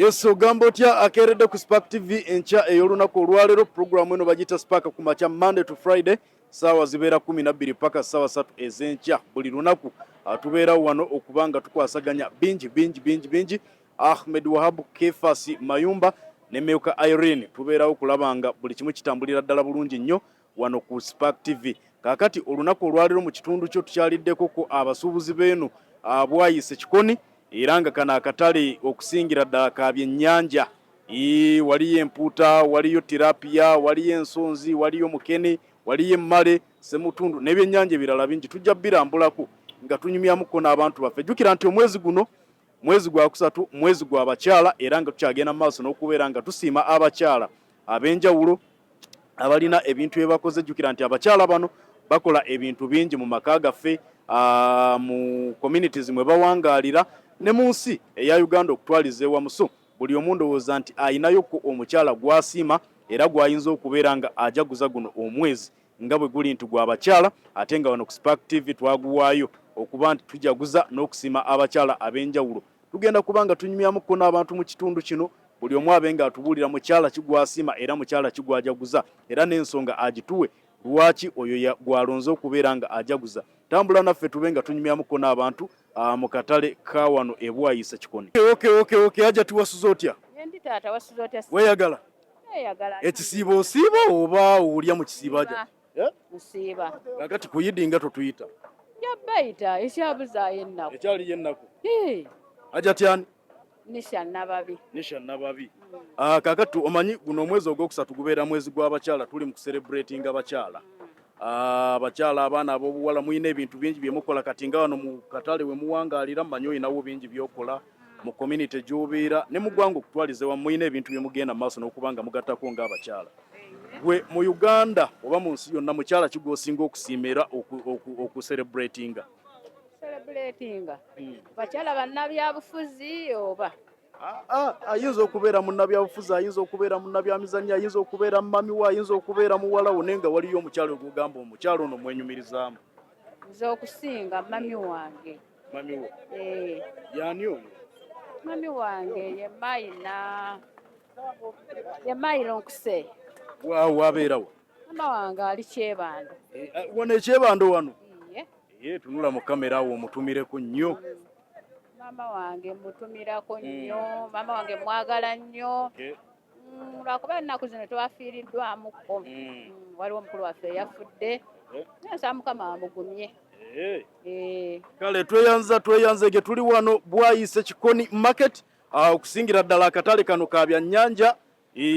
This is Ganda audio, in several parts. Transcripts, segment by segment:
Yes, ogamba otya akeredde ku Spark TV enkya ey'olunaku olwaleero. Programu eno bagita Spark ku makya Monday to Friday saawa zibeera 12 paka saawa 3 ez'enkya buli lunaku. Tubeera wano okubanga tukwasaganya bingi. Ahmed Wahab, Kefasi Mayumba ne Meuka Irene tubeerawo kulaba nga buli kimu kitambulira ddala bulungi nnyo wano ku Spark TV. Kaakati olunaku olwaleero mu kitundu kyo tukyaliddeko ko abasuubuzi beenu abwayise kikoni era nga kana akatale okusingira ddala ka byennyanja. Waliyo empuuta, waliyo tilapia, waliyo ensonzi, waliyo mukene, waliyo emmale, semutundu n'ebyennyanja ebirala bingi. Tujja birambulako nga tunyumyamuko n'abantu baffe. Jjukira nti omwezi guno mwezi gwa kusatu, mwezi gwa bakyala, era nga tukyagenda maaso n'okubeera nga tusiima abakyala ab'enjawulo abalina ebintu bye bakoze. Jjukira nti abakyala bano bakola ebintu bingi mu maka gaffe, mu communities mwe bawangaalira ne mu nsi eya Uganda okutwaliza ewamuso. Buli omu ndowooza nti ayinayo ko omukyala gwasiima era gwayinza okubeera nga ajaguza guno omwezi nga bwe guli nti gwa bakyala, ate nga wano ku Spark TV twaguwaayo okuba nti tujaguza n'okusiima abakyala ab'enjawulo. Tugenda kubanga tunyumyamuko n'abantu mu kitundu kino, buli omu abenga atubuulira mukyala kigwasiima era mukyala kigwajaguza era n'ensonga agituwe lwaki oyo gwalonze okubeera nga ajaguza. Tambula naffe tube nga tunyumyamuko n'abantu mu katale ka wano ebwayisa kikoni. Okay, aja tuwasuza otya? Ndi taata wasuza otya? Weeyagala? Neeyagala. Ekisiibo osiiba oba owulya mu kisiibo aja? Nsiiba. Kakati kuyidinga totuyita. Yabbayita ekyabuzaayo ennaku. Ekyaliyo ennaku? Aja tyani? Nisha Nababi. Nisha Nababi. Kakati omanyi guno omwezi ogwokusatu gubeera mwezi gw'abakyala, tuli mu kucelebrating abakyala. Abakyala abaana ab'obuwala muyina ebintu bingi bye mukola kati nga wano mu katale we muwangaalira mmanyi oyinawo bingi by'okola mu community gy'obeera ne mu ggwanga okutwaliza wamu muyina ebintu bye mugenda mu maaso n'okubanga mugattako ng'abakyala. Gwe mu Uganda oba mu nsi yonna mukyala kigwosinga okusiimira okucelebratinga? Celebratinga? Bakyala bannabyabufuzi oba? Ayinza okubeera munnabyabufuzi, ayinza okubeera munnabyamizannyo, ayinza okubeera mami we, ayinza okubeera muwalawo, naye nga waliyo omukyala ogugamba omukyala ono mwenyumirizaamu. Nze okusinga mami wange. Mami wo? Yaani oyo? Mami wange ye Mayiro Nkuse. Waawo abeerawo? Mama wange ali Kyebando. Wano ekyebando wano? Tunula mu kamera awo omutumireko nnyo. Mama wange mutumirako nnyo, mama wange mwagala nnyo. Lwakuba ennaku zino twafiiriddwamuko. Waliwo omukulu waffe eyafudde. Nasa Mukama amugumye. Kale tweyanze tuli wano bwayise kikoni market okusingira ddala akatale kano ka byannyanja.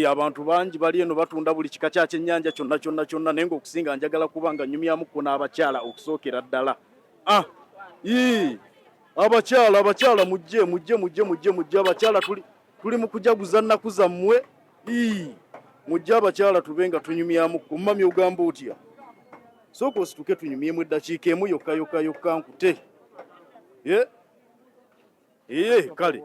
Abantu bangi bali eno batunda buli kika kya kyennyanja kyonna naye ng'okusinga njagala kubanga nyumyamuko n'abakyala okusookera ddala. Abakyala mujje abakyala tuli mu kujaguza nnaku zammwe. Mujje abakyala tube nga tunyumyamuko. Mami ogamba otya? Sooka osituke tunyumyemu eddakiika emu yokka nkute. Kale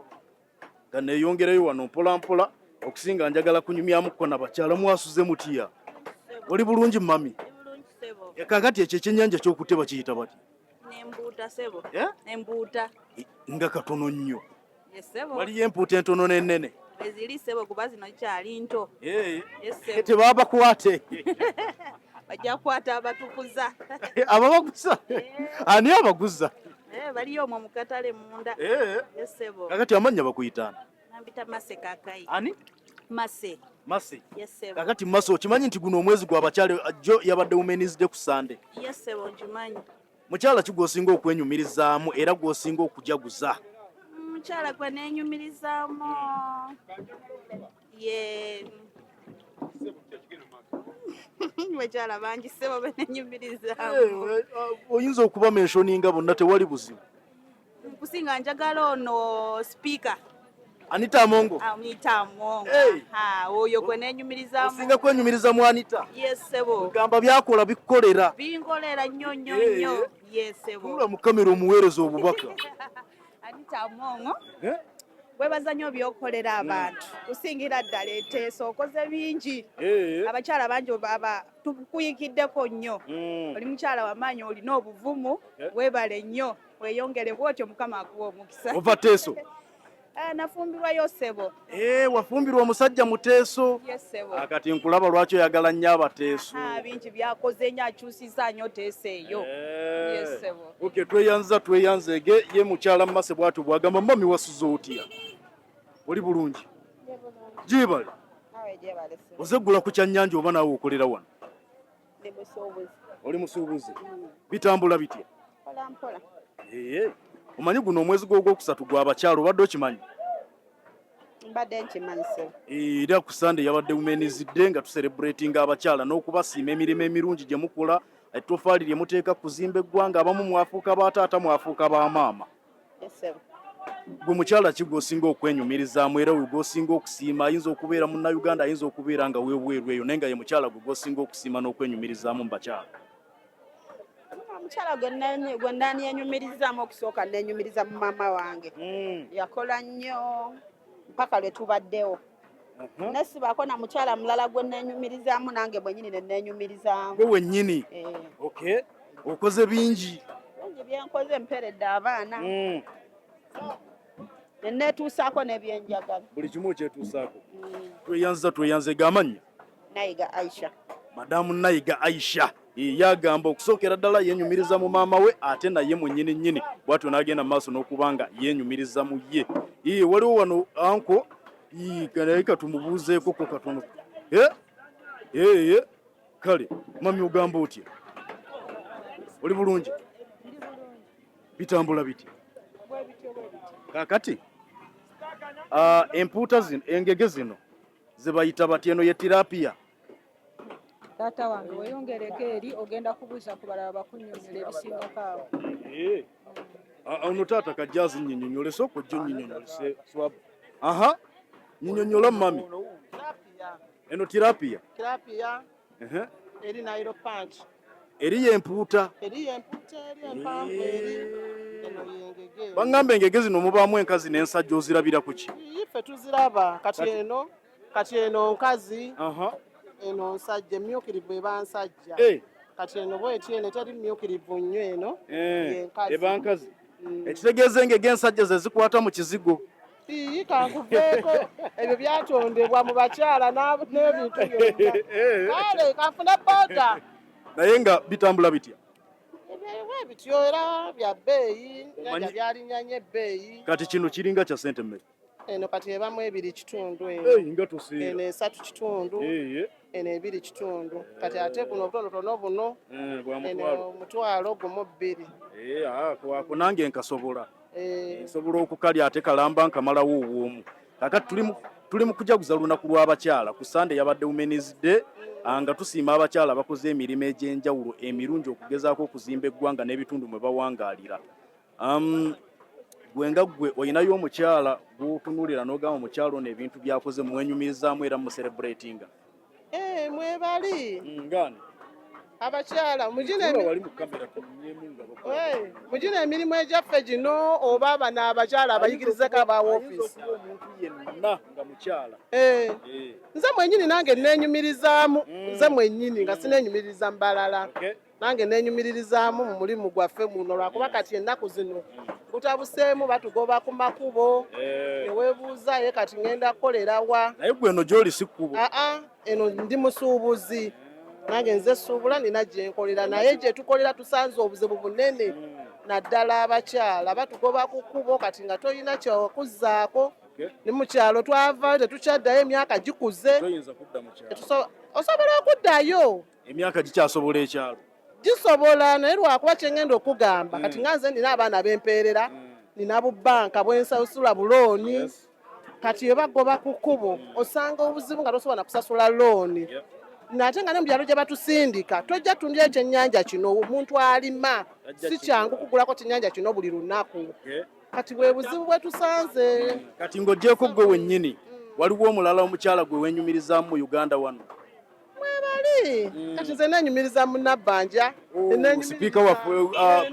kaneeyongerayo wano mpola okusinga njagala kunyumyamuko n'abakyala. Mwasuze mutya? Oli bulungi mami? Kakati ekyo ekyennyanja ky'okutte bakiyita bati? Embuuta sebo. Embuuta. Nga katono nnyo. Yesebo. Waliyo empuuta entono n'ennene? Eziri sebo kuba zino kyali nto. Yesebo. Tebabakwate. Bajja kukwata abatukuza. Ababaguza? Ani abaguza? Baliyo omwo mu katale munda. Yesebo. Kakati amannya bakuyitaana? Nambita Mase Kakai. Ani? Mase. Yesebo. Kakati Mase okimanyi nti guno omwezi gw'abakyala jo yabadde Women's Day ku Sunday? Yesebo nkimanyi. Mukyala kigwosinga okwenyumirizaamu era gwosinga okujaguza? Mukyala gwe neenyumirizaamu bakyala bangi sebo beneenyumirizaamu. Oyinza okuba menshoninga bonna tewali buzibu? Kusinga njagala ono speaker. Anita Amongo? Anita Amongo. Oyo gwe neenyumirizaamu. Osinga kwenyumiriza mu Anita? Yes sebo. Gamba byakola bikolera? Binkolera nnyo. Yes sebo. Tula mu kamera omuweereza obubaka. Anita Amongo. Webaza nnyo by'okolera abantu. Kusingira ddala enteeso okoze bingi. Abakyala bangi tukuyikiddeko nnyo. Oli mukyala w'amaanyi olina obuvumu. Weebale nnyo. Weeyongere bw'otyo Mukama akuwa omukisa. Ova Teeso? Nafumbirwayo ssebo. Wafumbirwa omusajja Muteeso. Yes ssebo. Kati nkulaba lwaki oyagala nnyo Abateeso. Bingi byakoze nnyo akyusizza nnyo Teeso eyo. Yes ssebo. Okay, tweyanzege ye mukyala Mmase bw'atyo bw'agamba mami wasuza otya? Oli bulungi? Jibale. Ozeggula ku kyannyanja oba naawe okolera wano? Oli musuubuzi. Bitambula bitya? Mpola. Omanyi guno omwezi gw'ogwokusatu gw'abakyala obadde okimanyi? Mbadde nkimanyi ssebo. Era ku Sunday yabadde Women's Day nga tucelebratinga abakyala n'okubasiima emirimu emirungi gye mukola, ettoffaali lye muteeka kuzimba eggwanga, abamu mwafuuka ba taata mwafuuka ba maama. Yes ssebo. Gwe mukyala ki gw'osinga okwenyumirizaamu era we gw'osinga okusiima? Ayinza okubeera munnayuganda, ayinza okubeera nga weebweru eyo, naye nga ye mukyala gwe gw'osinga okusiima n'okwenyumirizaamu mu bakyala. Omukyala gwe neenyumirizaamu okusooka neenyumiriza mu maama wange. Yakola nnyo mpaka lwe tubaddewo. Nesibaako na mukyala mulala gwe neenyumirizaamu nange bwennyini ne neenyumirizaamu. Gwe wennyini? Okay. Okoze bingi. Bingi byenkoze mperedde abaana. Ne neetuusaako n'ebyenjagala. Buli kimu okyetuusaako. Tweyanzega amannya? Nayiga Aisha. Madamu Nayiga Aisha. Yagamba okusookera ddala yeenyumiriza mu maama we ate naye mwennyini nnyini bw'atyo n'agenda mu maaso n'okubanga yeenyumiriza mu ye. Waliwo wano anko naye katumubuuzeeko ko katono. Kale mami ogamba otya? Oli bulungi? Bitambula bitya? Kaakati empuuta zino engege zino ze bayita batya? Eno ye tirapiya. Taata wange weyongereko eri ogenda kubuuza ku balala bakunnyonnyola ebisingako awo. Ono taata kajja azinnyonnyole, sooka ojja onnyonnyolese. Nnyonnyola mami. Eno tirapiya. Tirapiya. Eri Nairo Punch. Eri y'empuuta. Eri y'empuuta eri empanvu eri. Eno y'engege. Baŋŋamba engege zino mubaamu enkazi n'ensajja ozirabira ku ki? Iffe tuziraba kati eno nkazi. Eno nsajja emmyukirivu eba nsajja. Kati eno bw'eti eno teri mmyukirivu nnyo eno. Eba nkazi. Ekitegeeza engege ensajja ze zikwata mu kizigo. Kankuveeko ebyo byatondebwa mu bakyala n'ebintu byonna. Kale kanfune booda. Naye nga bitambula bitya? Bityo era bya bbeeyi, nyanja byalinyanye ebbeeyi. Kati kino kiringa kya sente mmeka? Eno kati ebamu 2.5 nga tuseera. Eno 3.5. Eno 2.5. Kati ate buno obutonotono buno. Eno 1.2. Kwako nange nkasobola. Nsobola okukalya ate kalamba nkamalawo obwomu. Kakati tuli mu kujaguza lunaku lw'abakyala. Ku Sunday yabadde Women's Day nga tusiima abakyala bakoze emirimu egy'enjawulo emirungi okugezaako okuzimba eggwanga n'ebitundu mwe bawangaalira. Gwe nga gwe olinayo omukyala gw'otunuulira n'ogamba omukyala ono ebintu byakoze mwenyumirizaamu era mucelebratinga? Mwebali. Ngani? Abakyala mugina emirimu egyaffe gino oba bano abakyala abayigirizeko aba woofiisi. Nze mwennyini nange neenyumirizaamu. Nze mwennyini nga sineenyumiriza mbalala. Nange neenyumiririzaamu mu mulimu gwaffe muno lwakuba kati ennaku zino gutabuseemu batugoba ku makubo. Neweebuuza ye kati ngenda kukolera wa? Naye gwe eno gy'oli si kkubo. Eno ndi musuubuzi. Nange nze suubula nina gye nkolera naye gye tukolera tusanze obuzibu bunene. Naddala abakyala batugoba ku kkubo kati nga toyina kyokuzzaako. Ne mu kyalo twava tetukyaddayo emyaka gikuze. Osobola okuddayo. Emyaka gikyasobola ekyalo? Gisobola naye lwakuba kye ngenda okugamba kati nga nze nina abaana b'empeerera, nina bubbanka bwensasula bulooni. Kati iyo bagoba ku kkubo osanga obuzibu nga tosobola na kusasula looni. Nate nga ne mu byalo gye batusindika tojja tundira ekyennyanja kino omuntu alima si kyangu kugulako kyennyanja kino buli lunaku. Kati bwe buzibu bwe tusanze. Kati ng'oggyeko gwe wennyini waliwo omulala omukyala gwe weenyumirizaamu mu Uganda wano? Mwebali. Kati nze neenyumiriza mu Nabbanja. Sipiika waffe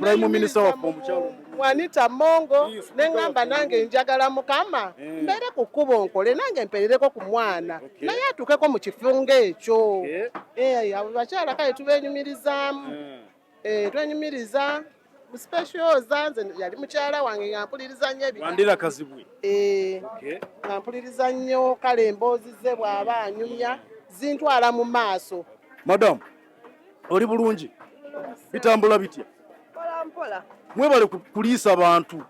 Prime Minister waffe omukyala Juanita Mongo neŋŋamba nange njagala Mukama mbeere ku kkubo nkole nange mpeerereko ku mwana naye atuukeko mu kifungo ekyo. Abo bakyala kale tubeenyumirizaamu. Twenyumiriza muspecioza nze yali mukyala wange nga mpuliriza nnyo Wandera Kazibwe. Okay. Nga mpuliriza nnyo kale emboozi ze bw'aba anyumya zintwala mu maaso. Madam, oli bulungi? Bitambula bitya? Mpola. Mwebale kuliisa abantu.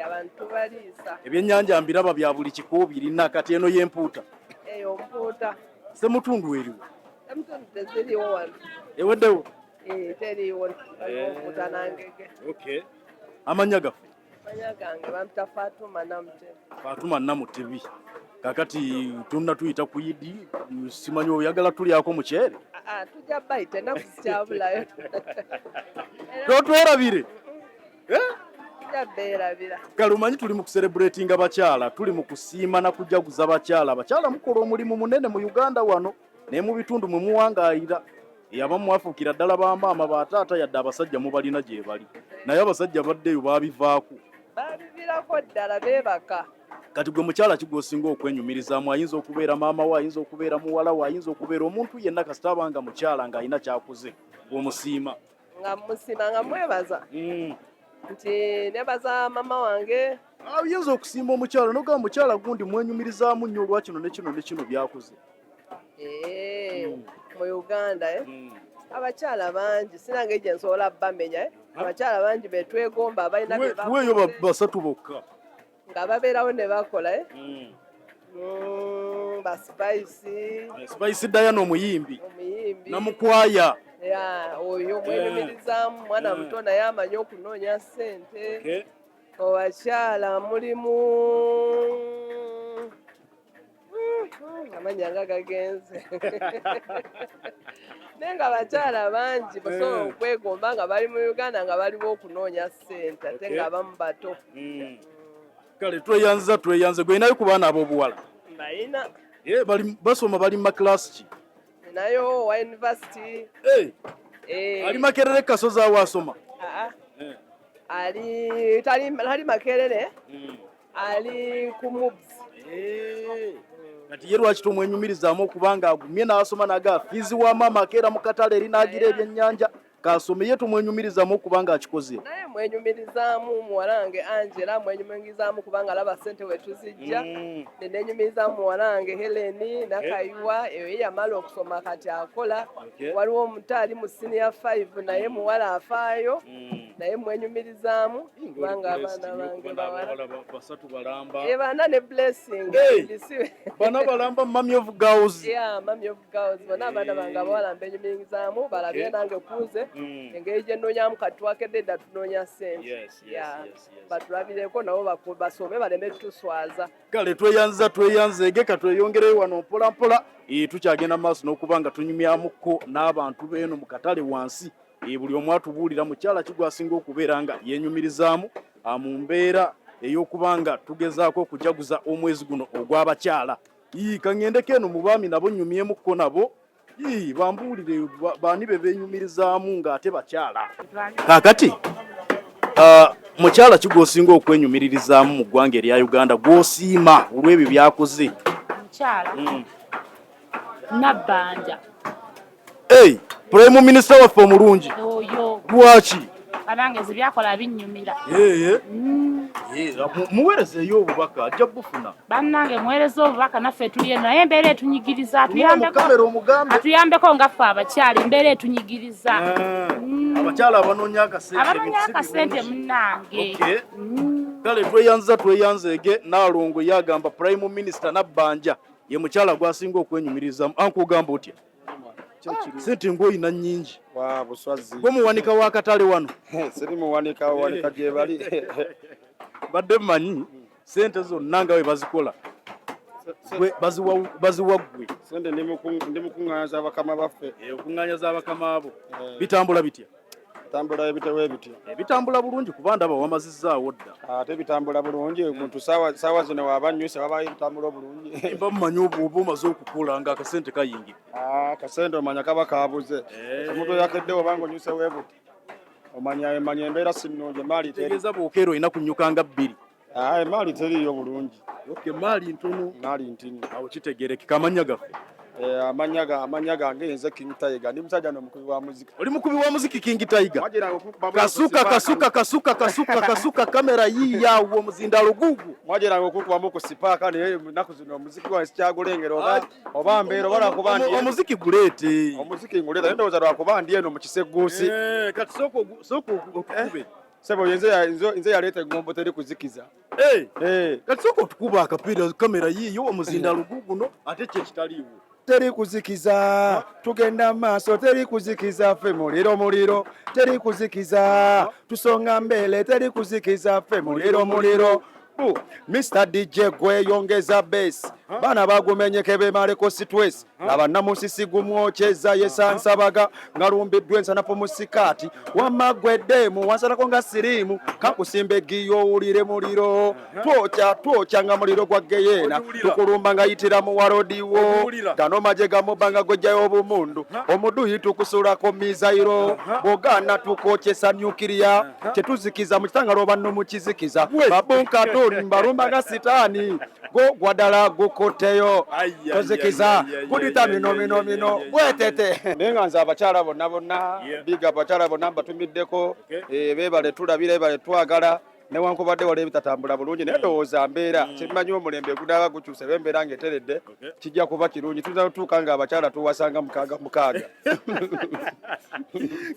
Abantu baliisa. Ebyennyanja mbiraba bya buli kiko birina kati eno y'empuuta. Eyo mpuuta. Semutundu eriwo. Semutundu teziriwo wano. Eweddewo? Teriwo. Mpuuta nangege. Okay. Amanya gaffe? Amanya gange bampita Fatuma Namutebi. Fatuma Namutebi. Kakati tunna tuyita ku Idi, simanyi oyagala tulyako muceere? Tujja bayita ennaku zikyabulayo. Totwerabire? Tujja beerabira. Kale omanyi tuli mu kucelebratinga bakyala, tuli mu kusiima na kujaguza bakyala. Abakyala mukola omulimu munene mu Uganda wano, ne mu bitundu mwe muwangaayira. Abamu mwafuukira ddala bamaama bataata yadde abasajja mubalina gye bali. Naye abasajja baddeyo baabivaako. Baabivirako ddala beebaka. Kati gwe mukyala kigosinga okwenyumirizaamu, ayinza okubeera maama we, ayinza okubeera muwala we, ayinza okubeera omuntu yenna kasita abanga mukyala ng'alina kyakoze bw'omusiima. Nga musiima nga mwebaza. Nti nebaza mama wange. Ayinza okusiima omukyala n'ogamba mukyala gundi mwenyumirizaamu nnyo olwa kino ne kino ne kino byakoze. Mu Uganda abakyala bangi sinange gye nsobola bamenya abakyala bangi betwegomba balina weeyo basatu bokka nga babeerawo ne bakola ba Spice Diana omuyimbi namukwaya oyo mwenyumirizaamu mwana muto naye amanyi okunoonya ssente obakyala mulimu amanya nga gagenze naye nga abakyala bangi basobola okwegomba nga bali mu Uganda nga baliwo okunoonya ssente ate nga abamu bato. Kale tweyanze gweyinayo ku baana ab'obuwala? Balina. Basoma bali mu makilasi ki? Nayo wa university. Ali Makerere Kasozi awo asoma? Tali Makerere, ali ku MUBS. Kati ye lwaki tomwenyumirizaamu okubanga agumye n'asoma naga fiizi wa maama akeera mu katale eri n'agira ebyennyanja kasome ye tomwenyumirizaamu okubanga akikoze? Naye mwenyumirizaamu muwalange Angela, mwenyumirizaamu kubanga alaba ssente we tuzijja, nenyumirizaamu muwalange Helen Nakayuwa, eyo ye yamala okusoma kati akola. Waliwo omuto ali mu senior 5 naye muwala afaayo. Naye mwenyumirizaamu kubanga abaana bange bawala basatu balamba bana ne blessing bana balamba Mami of Girls. Mami of Girls bana abaana bange abawala mbenyumirizaamu balabye nange kuze engeri gye nnoonyamu kati twakedde dda tunoonya ssente batulabireko nabo basome baleme tuswaza. Kale tweyanzege katweyongereyo wano mpola mpola tukyagenda maaso n'okuba nga tunyumyamuko n'abantu beeno mu katale wansi. Buli omu atubuulira mukyala kigwasinga okubeera nga yenyumirizaamu mu mbeera ey'okubanga tugezaako okujaguza omwezi guno ogw'abakyala. Kaŋŋendeko eno mu baami nabo nnyumyemukko nabo bambuulire baani be beenyumirizaamu ng'ate bakyala. Kaakati mukyala kigwosinga okwenyumiririzaamu mu ggwanga erya Uganda gw'osiima olw'ebyo byakoze? Mukyala Nabbanja. Prime Minister waffe omulungi. Lwaki? Abange byakola binnyumira. Muweerezeeyo obubaka ajja bufuna. Bannange muweereza obubaka naffe tuli eno naye embeera etunyigiriza atuyambeko nga ffe abakyala embeera etunyigiriza. Abakyala abanoonya akasente munnange. Kale tweyanzege Naalongo yagamba Prime Minister Nabbanja ye mukyala gwasinga okwenyumirizaamu. Ankugamba otya? Sente ng'oyina nnyingi. Buswazi. Gwe muwanika w'akatale wano? Siri muwanika gye bali. Badde mmanyi sente zonna nga we bazikola baziwa ggwe. Sente ndi mukuŋŋaanya bakama baffe. Okuŋŋaanya z'abakama abo bitambula bitya? Bitambula ebitewe bitya? Bitambula bulungi kuba ndaba wamazizzaawo dda. Ate bitambula bulungi muntu saawa zino wabannyuse babayo bitambula bulungi. Mba mmanyi oba omaze okukola nga akasente kayingira. Akasente omanya kaba kaabuze. Omuntu yakedde obanga onyuse weebuti. Omanya embeera si nnungi emaali teri. Tegeeza bw'okeera olina kunnyuka nga 2. Emaali teriyo bulungi. Maali ntono. Maali ntini. Awo kitegeerekeka. Amannya gaffe? amanya gange nze King Tiger ndi musajja n'omukubi wa muziki. Oli mukubi wa muziki King Tiger. Kasuka kamera yiyawo muzinda lugugu. Mwajeranga okukubamu ku sipaaka naye naku zino omuziki wa sikyagulengera oba mbeera wala kuba ndi omuziki guleete. Omuziki nguleeta ndowooza lwakuba ndi eno mu kiseguusi. Kati soko okukube. Sebo nze yaleeta engombo teri kuzikiza. Kati soko otukuba akapiira kamera yiyo omuzinda lugugu no ate kye kitaliiwo. Teri kuzikiza tugenda maaso teri kuzikiza ffe muliro teri kuzikiza tusonga mbele teri kuzikiza ffe muliro Mr. DJ gwe yongeza bass bana bagumenyeke bemaleko stress laba namusisi gumwocheza yesansabaga ngalumbiddwe nsanapo musikati wamagwedemu wansalako nga sirimu kakusimbe giyo ulire muliro twocha nga muliro gwa geyena tukulumba nga yitira mu warodiwo gano maje gamubanga gwejayo obumundu omuduhi tukusulako mizairo bogana tukochesa nyukiriya tetuzikiza mu kitangalo obanno mu kizikiza babunkatoni mbalumba nga sitani go gwadala gukoteyo tozikiza kudita mino bwetete nenga nza abakyala bonna biga abakyala bonna batumiddeko bebale tulabira bebale twagala newankubadde wali ebitatambula bulungi naye ndowooza mbeera kimanyi omulembe gudaba gukyuse bembeera ng'eteredde kijja kuba kirungi tutuuka nga abakyala tuwasanga mukaaga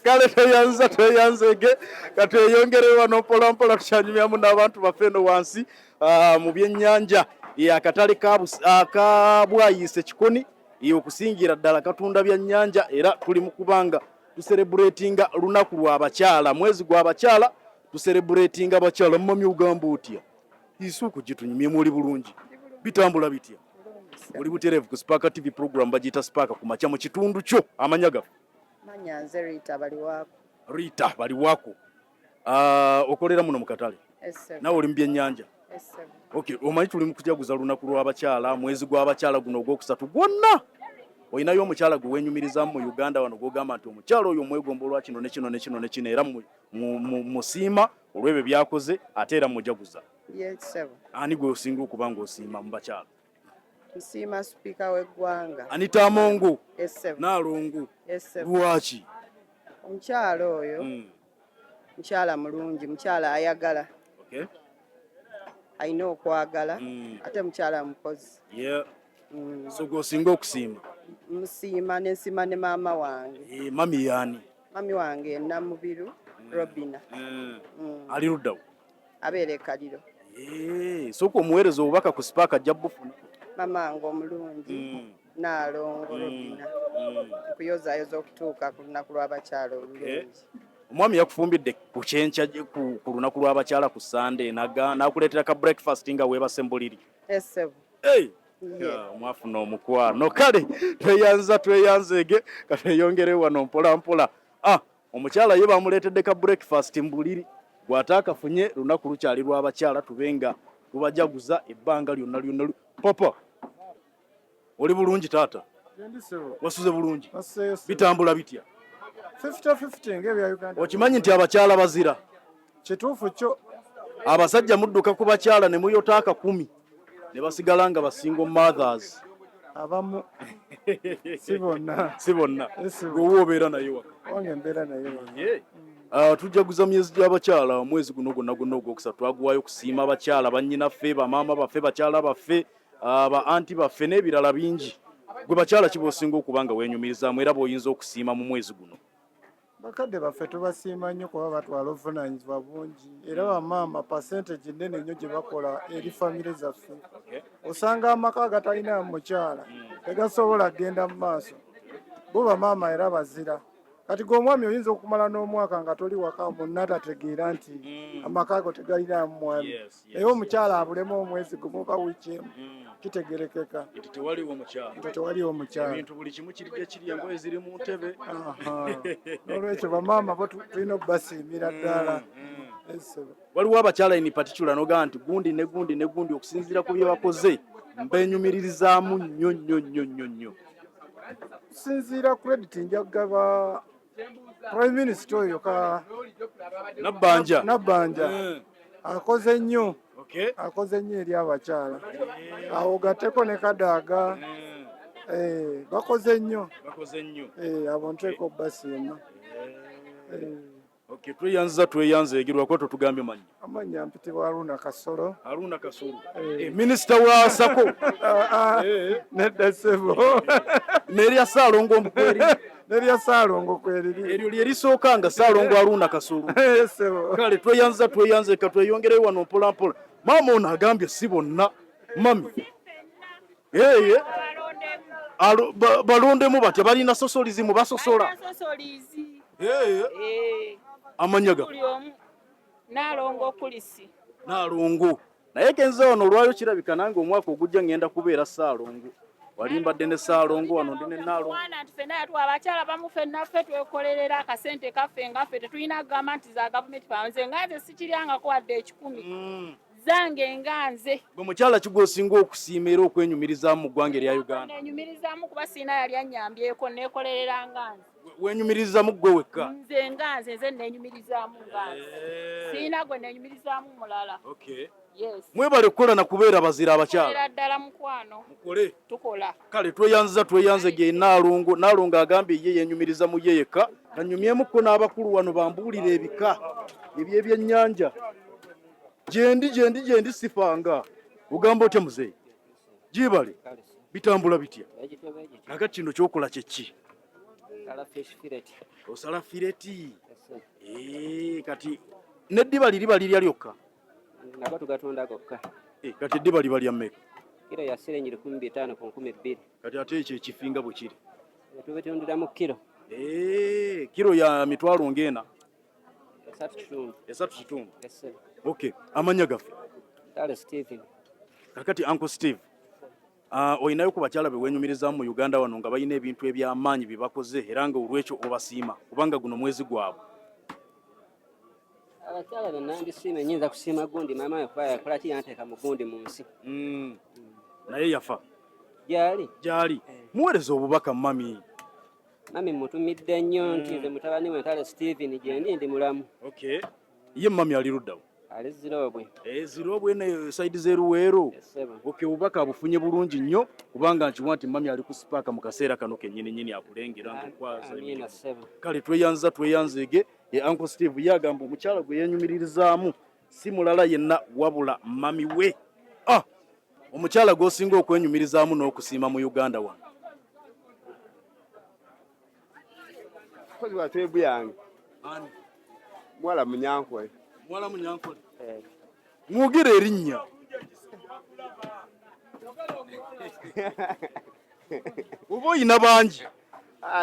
kale tweyanzege katweyongere wano mpolampola tukyanyumyamu n'abantu baffe eno wansi mu byennyanja akatale kabwayise kikoni okusingira ddala katunda byannyanja era tuli mu kubanga tuserebulatinga lunaku lw'abakyala mwezi gw'abakyala tuserebulatinga abakyala mumami ugamba otya isuuku gitunyumye muli bulungi bitambula bitya oli buterevu ku Spark TV program bagita Spark ku makya mu kitundu kyo amanya gafu manyanze Rita baliwako okolera muno mu katale nawe oli mu byennyanja okay omanyi tuli mu kujaguza lunaku lw'abakyala mwezi gw'abakyala guno ogwokusatu gwonna oyinayo omukyala gwe wenyumirizamu mu Uganda wano gogamba nti omukyala oyo mwegombo lwa kino nekino era musiima olw'ebyo byakoze ate era mujaguza ani gwe osinga okuba ng'osiima mu bakyala nsiima sipiika w'eggwanga Anita Amongo Naalongo lwaki omukyala oyo mukyala mulungi mukyala ayagala ayina okwagala ate mukyala mukozi so gwosinga okusiima musiima nensiima ne maama wange mami yaani mami wange Namubiru Robina ali luddawo abeera e Kaliro sooka omuweereza obubaka ku Spark ajja bufuna mama wange omulungi Naalongo Robina nkuyozaayoza okutuuka ku lunaku lw'abakyala olulungi omwami yakufumbidde ku kyenkya ku lunaku lw'abakyala ku Sunday n'akuleetera ka breakfast nga weebase mbuliri esebo mwafuna omukwano kale tweyanzege katweyongere wano mpolampola omukyala ye bamuleetedde ka breakfast mbuliri gw'ate akafunye lunaku lukyali lw'abakyala tubenga tubajaguza ebbanga lyonna papa oli bulungi taata wasuze bulungi bitambula bitya 50-50 ng'ebya Uganda okimanyi nti abakyala bazira kituufu kyo abasajja mudduka ku bakyala ne muyotaaka 10 ne basigala nga basingle mothers abamu si bonna gwewe obeera naye waka wange mbeera naye waka tujaguza myezi gy'abakyala mwezi guno gwonna ogwokusatu twaguwaayo kusiima abakyala bannyinaffe bamaama baffe bakyala baffe ba anti baffe n'ebirala bingi gwe bakyala kiba osinga okuba nga weenyumirizaamu era bw'oyinza okusiima mu mwezi guno bakadde baffe tubasiima nnyo kuba batwala obuvunaanyizibwa bungi era bamaama percentage nnene nnyo gye bakola eri famire zaffe osanga amaka agatalina mukyala tegasobola kgenda mu maaso bo bamaama era bazira kati g'omwami oyinza okumala n'omwaka nga toli waka munna tategeera nti amaka ago tegalinamu mwami naye omukyala abulemu omwezi gumu oba wiiki emu kitegerekeka nti tewaliwo mukyala ebintu buli kimu kiridde kiri engoye ziri mu ntebe n'olwekyo bamaama bo tulina okubasiimira ddala waliwo abakyala in particular nogaa nti gundi ne gundi okusinziira ku bye bakoze mbenyumiririzaamu nnyo kusinziira credit nja kugaba Prime Minister oyo Nabbanja akoze nnyo eri abakyala awo gatteko ne Kadaaga bakoze nnyo bakoze nnyo abo nteeka obbasiima. Okay, tweyanzegirwa ko tugambye manyi. Amanya mpitibwa Haruna Kasolo. Haruna Kasolo. Minisita wa Sako. Nedda ssebo. Nerya Saalongo omukweri. Nerya Saalongo kweriri. Eryo lye lisooka nga Saalongo Haruna Kasolo. Ssebo. Kale tweyanzeka tweyongere wano mpola mpola. Maama ono agambye si bonna. Mami. Balondemu batya balina sosolizimu basosola. Amanyaga Nalongo kulisi Nalongo naye kenze wano olwayo kirabika nange omwaka ogujja ngenda kubeera Saalongo walimbadde ne Saalongo wano ndi ne Nalongo mwana tufena yatwa abakyala bamufe naffe twekolerera akasente kaffe ngaffe tetulina gamba nti za gavumenti panze nganze sikiryangako wadde 10 zange nganze gwe mukyala kigosinga okusiima era okwenyumirizaamu mu ggwanga erya Uganda nenyumirizaamu kuba siina yali annyambyeko nekolerera nganze wenyumirizaamu gwe wekka nze nganze nze nenyumirizaamu nganze siina gwe nenyumirizaamu mulala yes mwebale kukola na kubeera bazira abakyala era ddala mukwano mukole tukola kale tweyanze ge Nalongo agambye ye yenyumiriza mu ye yekka kanyumyemuko n'abakulu wano bambuulira ebika ebyebyennyanja jendi sifanga ugamba otya muzeeyi jibale bitambula bitya kakati kino kyokola kyeki osala fireti kati neddiba liriba lirya lyokka nabo tugatunda gokka kati eddiba liba lya mmeka kilo ya siringi 15 ku 12 kati ate ekyo ekifinga bwe kiri tubitundiramu kilo kilo ya mitwalo ngena 3 kitundu okay amanya gaffe Tale Stephen kakati Uncle Steve oyinayo ku bakyala bewenyumirizaamu mu Uganda wano nga balina ebintu ebyamaanyi bye bakoze era nga olwekyo obasiima kubanga guno mwezi gwabwe abakyala bennandisiima nyinza kusiima gundi maama yafa yakola ki yanteeka mu gundi mu nsi naye yafa gyali muweereza obubaka mami mutumidde nnyo nti nze mutabani we Tale Stephen gyendi ndi mulamu okay ye mami ali luddawo ali Zirobwe Zirobwe ne side zeruweero okay ubaka abufunye bulungi nnyo kubanga nkiwa nti mami ali ku spark mu kaseera kano kennyini akulengera nkwaza kale tweyanzege Uncle Steve yagamba omukyala gwe yenyumirizaamu si mulala yenna wabula mami we omukyala gwosinga okwenyumirizaamu n'okusiima mu Uganda wano kozi wa twebu yange mwala Munyankole mwogere erinnya oba oyina bangi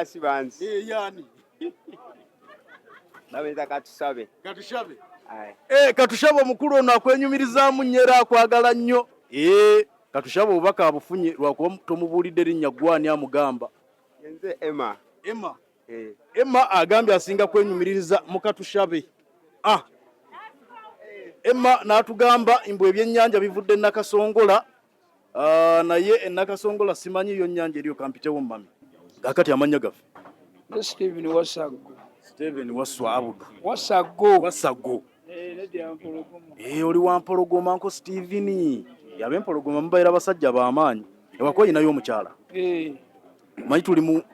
si banzi yani nabeza Katushabe Katushabe omukulu ono akwenyumirizaamu nnyo era akwagala nnyo Katushabe obubaka abufunye lwakuba tomubuulidde erinnya gwani amugamba yenze Emma agambye asinga kwenyumiririza mu Katushabe Emma n'atugamba mbu ebyennyanja bivudde Nakasongola naye Nakasongola simanyi yo nnyanja eriyo kampitewo mami kakati amanya gaffe Stephen Wasago oli wampologoma Uncle Stephen yabe empologoma mubaira basajja b'amaanyi ewako yinayo omukyala manyi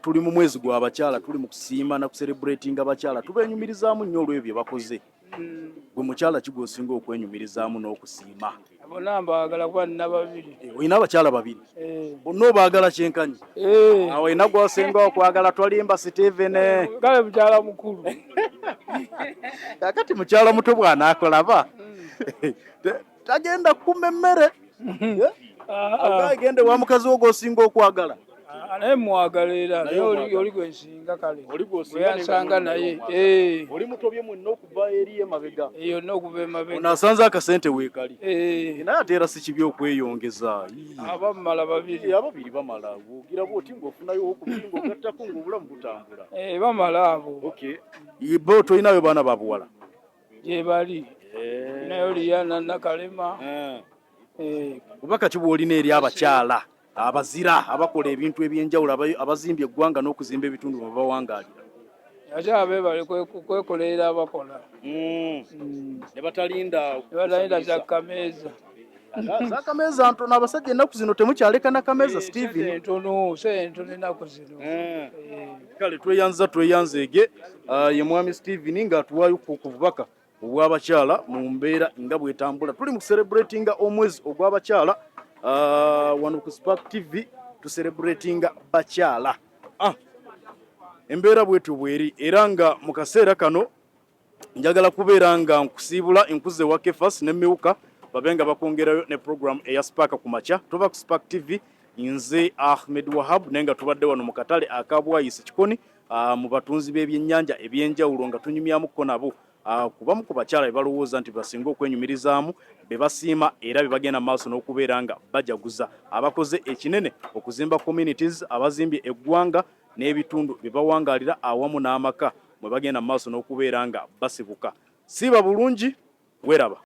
tuli mu mwezi gwa abakyala tuli mu kusiima na kucelebrating abakyala tubenyumirizaamu nnyo olw'ebyo bakoze gwe mukyala kigosinga okwenyumirizaamu n'okusiima bonna mbaagala kuba nina babiri olina abakyala babiri bonna obaagala kyenkanyi olina gwasinga okwagala twalimba Stephen kale mukyala mukulu kakati mukyala muto bw'anaakolaba tagenda kukuma emmere agende wa mukazi wo gwosinga okwagala naye mwagala era naye oli gwensinga kale yansanga naye oli mutobye mwenna okuva eri emabega yonna okuva emabega onaasanze akasente weekali naye ate era si kibi okweyongeza abamala babiri ababiri bamala bwogira bwoti ng'ofunayo okubiri ng'ogattako ng'obulamu butambula bamala abo bo tolinayo baana babuwala gye bali nayo Liyana Nakalema obubaka ki bw'olina eri abakyala abazira abakola ebintu ebyenjawulo abazimbye eggwanga n'okuzimba ebitundu mwe bawangaalira abakyala beebale kwekolerera abakola ne batalinda kyakkameeza Zakameza ntono abasajja ennaku zino temukyaleka nakameza Steven. Entono ennaku zino. Kale tweyanzege ye mwami Steven ng'atuwaayo ku bubaka obw'abakyala mu mbeera nga bwetambula. Tuli mu celebratinga omwezi ogw'abakyala wano ku Spark TV tu celebratinga bakyala. Embeera bwetu bweri era nga mu kaseera kano njagala kubeera nga nkusiibula enkuze wa Kefas ne Miuka babenga bakongerayo ne program eya Spark ku makya. Tuva ku Spark TV nze Ahmed Wahab nenga tubadde wano mu katale akabwayise Kikoni mu batunzi b'ebyennyanja ebyenjawulo nga tunyumyamuko nabo kubamu ku bakyala balowooza nti basinga okwenyumirizaamu be basiima era be bagenda maaso n'okubeera nga bajaguza abakoze ekinene okuzimba communities abazimbye eggwanga n'ebitundu bye bawangalira awamu n'amaka mwe bagenda maaso n'okubeera nga basibuka. Siba bulungi weraba.